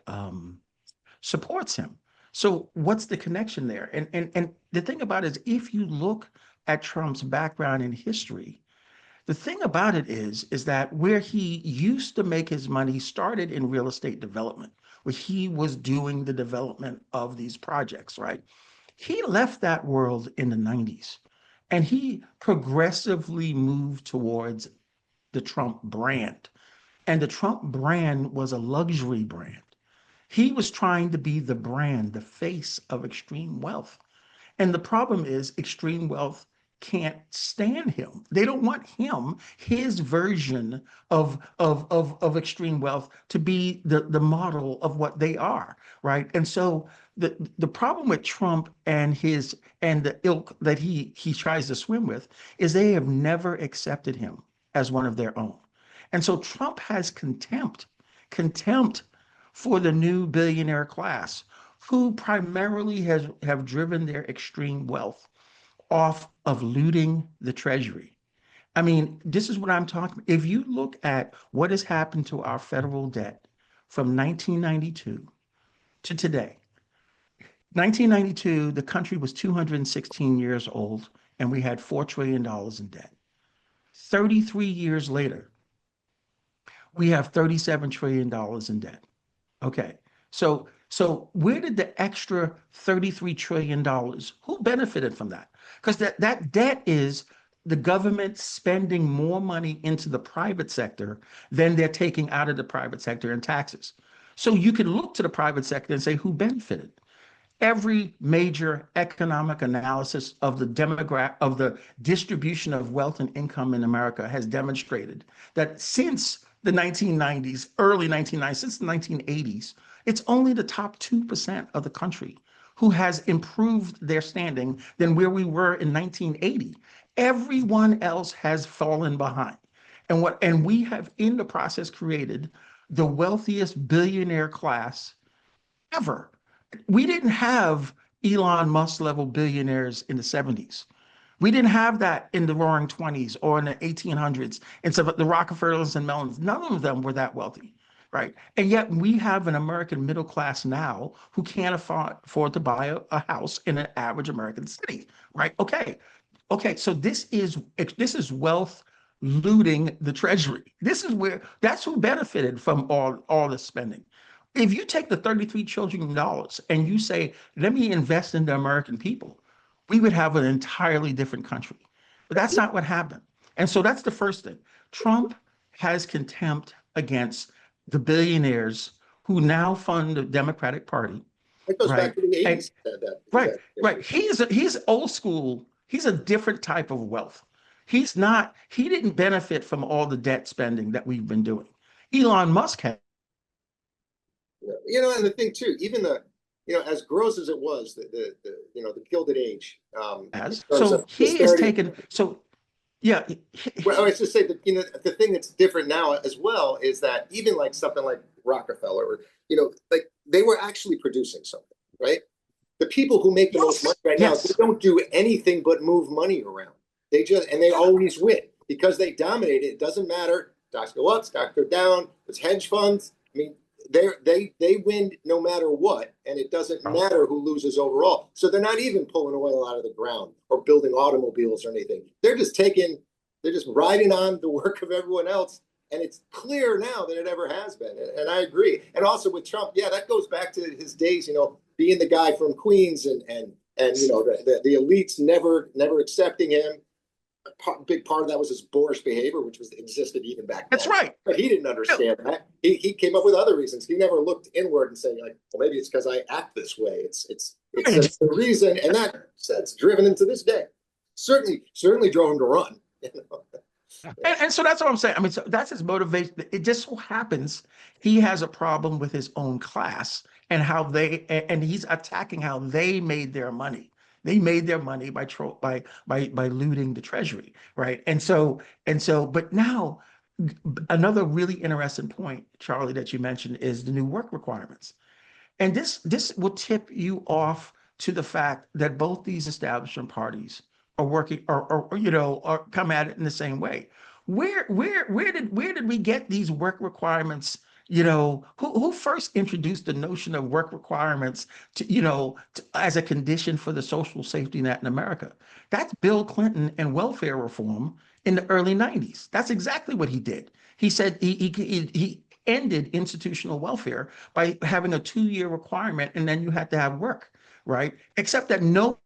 supports him. So what's the connection there? And the thing about it is, if you look at Trump's background in history, the thing about it is that where he used to make his money started in real estate development, where he was doing the development of these projects, right? He left that world in the 90s and he progressively moved towards the Trump brand. And the Trump brand was a luxury brand. He was trying to be the brand, the face of extreme wealth. And the problem is extreme wealth can't stand him. They don't want him, his version of extreme wealth, to be the model of what they are, right? And so the problem with Trump and the ilk that he tries to swim with is they have never accepted him as one of their own. And so Trump has contempt for the new billionaire class, who primarily have driven their extreme wealth off of looting the treasury. I mean, this is what I'm talking about. If you look at what has happened to our federal debt from 1992 to today, 1992, the country was 216 years old and we had $4 trillion in debt. 33 years later, we have $37 trillion in debt. Okay. So where did the extra $33 trillion, who benefited from that? Because that debt is the government spending more money into the private sector than they're taking out of the private sector in taxes. So you can look to the private sector and say, who benefited? Every major economic analysis of the distribution of wealth and income in America has demonstrated that since the 1990s, early 1990s, since the 1980s, it's only the top 2% of the country who has improved their standing than where we were in 1980. Everyone else has fallen behind. And we have in the process created the wealthiest billionaire class ever. We didn't have Elon Musk level billionaires in the 70s. We didn't have that in the roaring 20s or in the 1800s. And so the Rockefellers and Mellons, none of them were that wealthy, right? And yet we have an American middle class now who can't afford to buy a house in an average American city, right? Okay, so this is wealth looting the treasury. That's who benefited from all the spending. If you take the $33 trillion and you say, let me invest in the American people, we would have an entirely different country. But that's not what happened. And so that's the first thing. Trump has contempt against the billionaires who now fund the Democratic Party. It goes back to the 80s. Right. He's old school. He's a different type of wealth. He didn't benefit from all the debt spending that we've been doing. Elon Musk had. And the thing too, even as gross as it was, the Gilded Age. So he is taken. So yeah. Well, I was just say that the thing that's different now as well is that even like something like Rockefeller, or like they were actually producing something, right? The people who make the most money right now, they don't do anything but move money around. They always win because they dominate it. It doesn't matter. Stocks go up, stocks go down. It's hedge funds. I mean, they win no matter what, and it doesn't matter who loses overall. So they're not even pulling oil out of the ground or building automobiles or anything. They're just riding on the work of everyone else. And it's clearer now than it ever has been. And I agree. And also with Trump, yeah, that goes back to his days, being the guy from Queens and and the elites never accepting him. Big part of that was his boorish behavior, which existed even back then. That's right. But he didn't understand that. He came up with other reasons. He never looked inward and saying, like, well, maybe it's because I act this way. It's the reason, and that's driven him to this day. Certainly drove him to run. And so that's what I'm saying. I mean, so that's his motivation. It just so happens he has a problem with his own class and and he's attacking how they made their money. They made their money by looting the treasury, right? But now another really interesting point, Charlie, that you mentioned is the new work requirements. And this will tip you off to the fact that both these establishment parties are working or come at it in the to where did we get these work requirements? Who first introduced the notion of work requirements as a condition for the social safety net in America? That's Bill Clinton and welfare reform in the early 90s. That's exactly what he did. He said he ended institutional welfare by having a 2-year requirement, and then you had to have work, right? Except that no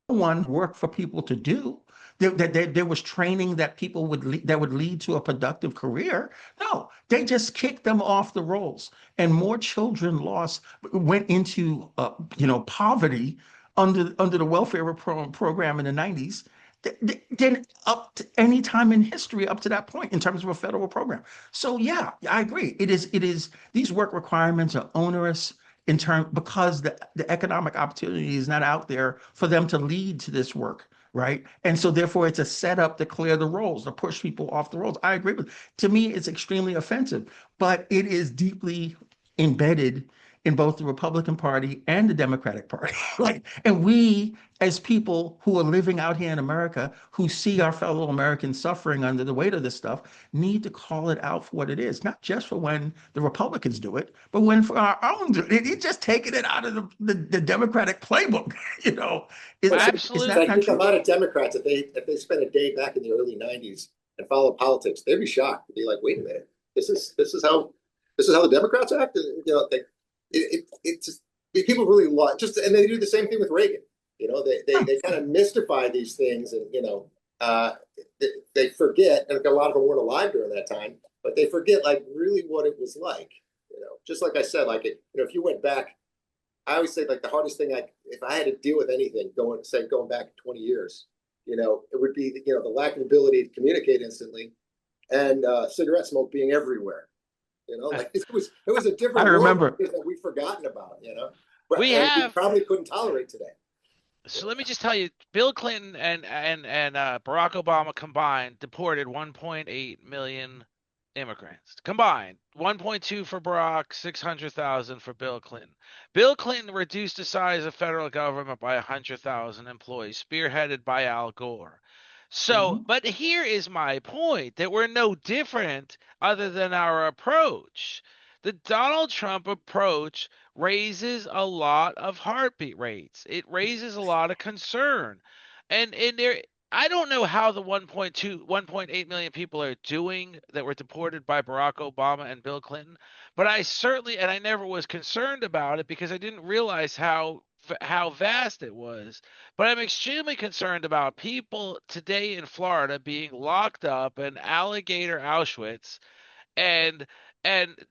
one worked for people to do. There was training that people that would lead to a productive career. No, they just kicked them off the rolls, and more children went into poverty under the welfare program in the 90s than up to any time in history up to that point in terms of a federal program. So yeah, I agree. It is these work requirements are onerous because the economic opportunity is not out there for them to lead to this work, right? And so therefore it's a setup to clear the rolls, to push people off the rolls. I agree to me, it's extremely offensive, but it is deeply embedded in both the Republican Party and the Democratic Party. And we, as people who are living out here in America, who see our fellow Americans suffering under the weight of this stuff, need to call it out for what it is, not just for when the Republicans do it, but when for our own. It's just taking it out of the Democratic playbook. Absolutely. I think a lot of Democrats, if they spent a day back in the early 90s and followed politics, they'd be shocked. They'd be like, wait a minute, this is how the Democrats act. It's people really love and they do the same thing with Reagan. They kind of mystify these things, and they forget, and a lot of them weren't alive during that time, but they forget like really what it was like. Just like I said, like if you went back, I always say like the hardest thing if I had to deal with anything going back 20 years, it would be the lack of ability to communicate instantly, and cigarette smoke being everywhere. It was a different. I remember world that we've forgotten about. But we probably couldn't tolerate today. So let me just tell you, Bill Clinton and Barack Obama combined deported 1.8 million immigrants. Combined, 1.2 for Barack, 600,000 for Bill Clinton. Bill Clinton reduced the size of federal government by 100,000 employees, spearheaded by Al Gore. So, but here is my point, that we're no different other than our approach. The Donald Trump approach raises a lot of heartbeat rates. It raises a lot of concern. And I don't know how the 1.8 million people are doing that were deported by Barack Obama and Bill Clinton, but I never was concerned about it because I didn't realize how vast it was. But I'm extremely concerned about people today in Florida being locked up in alligator Auschwitz, and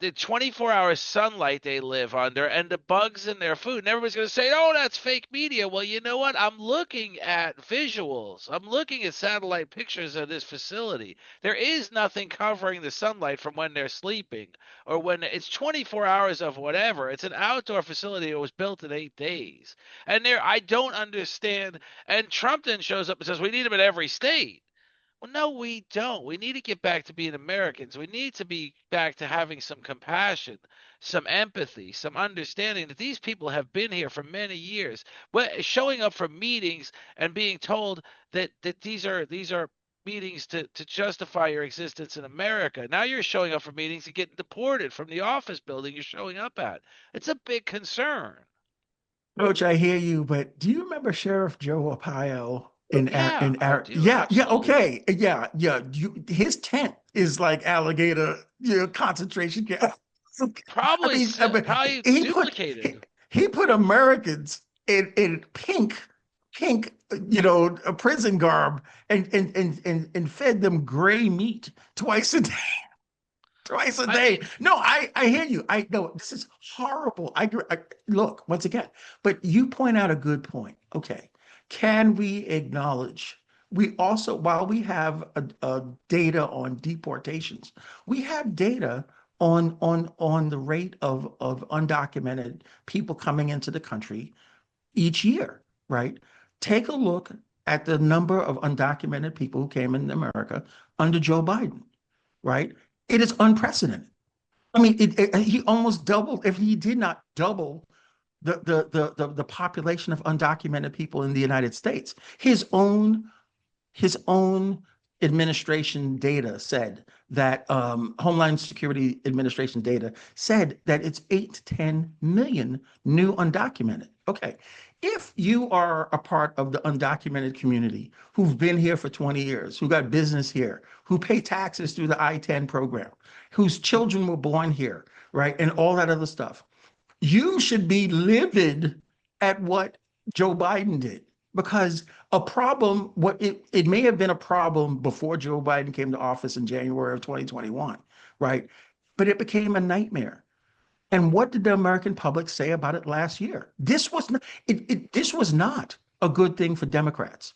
the 24-hour sunlight they live under, and the bugs in their food. And everybody's going to say, oh, that's fake media. Well, you know what? I'm looking at visuals. I'm looking at satellite pictures of this facility. There is nothing covering the sunlight from when they're sleeping or when it's 24 hours of whatever. It's an outdoor facility that was built in 8 days. And I don't understand. And Trump then shows up and says, we need them in every state. Well, no, we don't. We need to get back to being Americans. We need to be back to having some compassion, some empathy, some understanding that these people have been here for many years. Showing up for meetings and being told that these are meetings to justify your existence in America. Now you're showing up for meetings and getting deported from the office building you're showing up at. It's a big concern. Coach, I hear you, but do you remember Sheriff Joe Arpaio? Okay. His tent is like alligator, concentration camp. Probably probably he duplicated. he put Americans in pink, prison garb and fed them gray meat twice a day. Twice a day. No, I hear you. I know this is horrible. I look once again, but you point out a good point. Okay, can we acknowledge? We also, while we have a data on deportations, we have data on the rate of undocumented people coming into the country each year, right? Take a look at the number of undocumented people who came in America under Joe Biden, right? It is unprecedented. I mean, he almost doubled, if he did not double, the population of undocumented people in the United States. His own administration data said that Homeland Security Administration data said that it's 8 to 10 million new undocumented. Okay, if you are a part of the undocumented community who've been here for 20 years, who got business here, who pay taxes through the I-10 program, whose children were born here, right, and all that other stuff, you should be livid at what Joe Biden did, because a problem, it may have been a problem before Joe Biden came to office in January of 2021, right? But it became a nightmare. And what did the American public say about it last year? This was not a good thing for Democrats.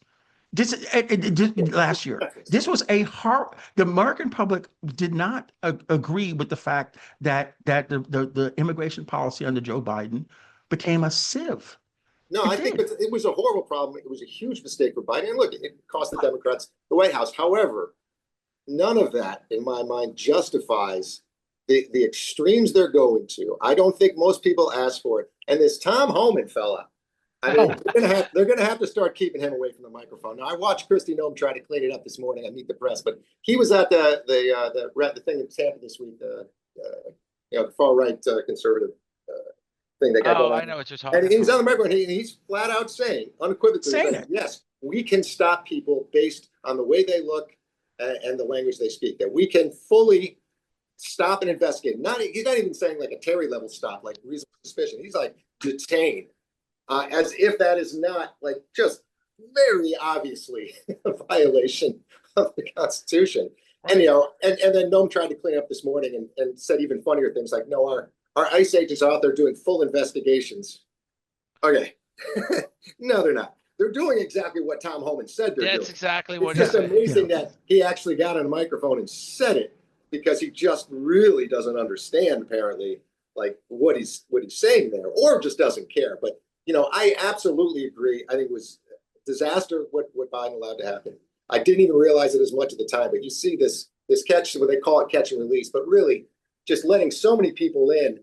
Last year, this was the American public did not agree with the fact that the immigration policy under Joe Biden became a sieve. No, I think it was a horrible problem. It was a huge mistake for Biden. And look, it cost the Democrats the White House. However, none of that, in my mind, justifies the extremes they're going to. I don't think most people ask for it. And this Tom Homan fella, I mean, they're gonna have to start keeping him away from the microphone. Now, I watched Kristi Noem try to clean it up this morning on Meet the Press, but he was at the thing in Tampa this week, the far right conservative thing they got going on. I know what you're talking about. And he's on the microphone, and he's flat out saying, unequivocally, saying, yes, we can stop people based on the way they look and the language they speak. That we can fully stop and investigate. He's not even saying like a Terry level stop, like reasonable suspicion. He's like detain, as if that is not like just very obviously a violation of the Constitution. Right. And then Noam tried to clean up this morning and said even funnier things like, no, our ICE agents are out there doing full investigations. Okay. No, they're not. They're doing exactly what Tom Homan said they're doing. That's exactly what it's just amazing that he actually got on a microphone and said it, because he just really doesn't understand, apparently, like what he's saying there, or just doesn't care. But I absolutely agree. I think it was a disaster what Biden allowed to happen. I didn't even realize it as much at the time, but you see this catch, what they call it catch and release, but really just letting so many people in.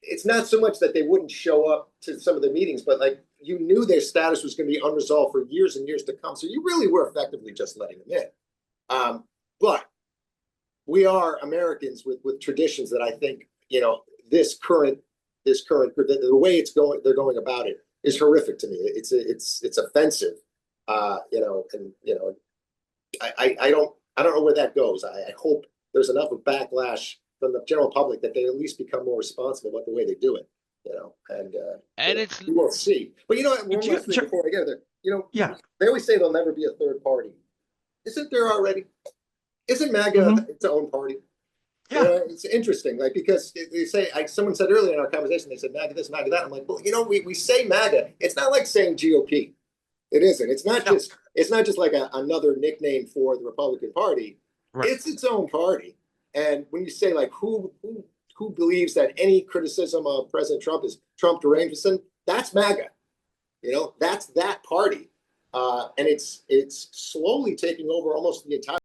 It's not so much that they wouldn't show up to some of the meetings, but like you knew their status was going to be unresolved for years and years to come. So you really were effectively just letting them in. But we are Americans with traditions that I think, the way they're going about it is horrific to me. It's offensive. I don't know where that goes. I hope there's enough of backlash from the general public that they at least become more responsible about the way they do it. And we will see. But one last thing before I get there, they always say there'll never be a third party. Isn't there already? Isn't MAGA its own party? Yeah, it's interesting, like, because they say, someone said earlier in our conversation, they said MAGA this, MAGA that. I'm like, well, we say MAGA. It's not like saying GOP. It isn't. It's not just like another nickname for the Republican Party. Right. It's its own party. And when you say like who believes that any criticism of President Trump is Trump deranged, that's MAGA. That's that party. And it's slowly taking over almost the entire